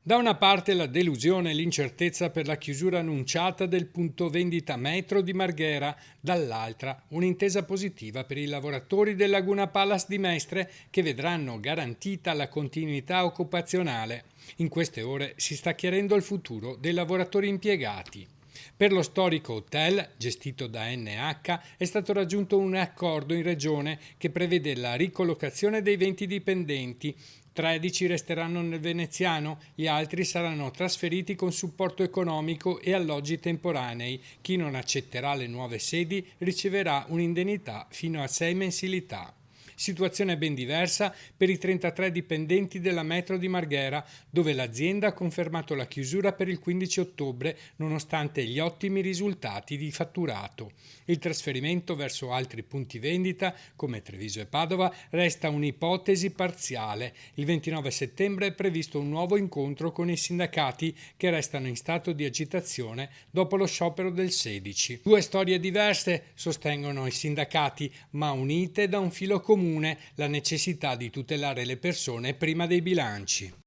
Da una parte la delusione e l'incertezza per la chiusura annunciata del punto vendita Metro di Marghera, dall'altra un'intesa positiva per i lavoratori del Laguna Palace di Mestre che vedranno garantita la continuità occupazionale. In queste ore si sta chiarendo il futuro dei lavoratori impiegati. Per lo storico hotel, gestito da NH, è stato raggiunto un accordo in regione che prevede la ricollocazione dei 20 dipendenti. 13 resteranno nel veneziano, gli altri saranno trasferiti con supporto economico e alloggi temporanei. Chi non accetterà le nuove sedi riceverà un'indennità fino a 6 mensilità. Situazione ben diversa per i 33 dipendenti della Metro di Marghera, dove l'azienda ha confermato la chiusura per il 15 ottobre nonostante gli ottimi risultati di fatturato. Il trasferimento verso altri punti vendita, come Treviso e Padova, resta un'ipotesi parziale. Il 29 settembre è previsto un nuovo incontro con i sindacati che restano in stato di agitazione dopo lo sciopero del 16. Due storie diverse, sostengono i sindacati, ma unite da un filo comune, la necessità di tutelare le persone prima dei bilanci.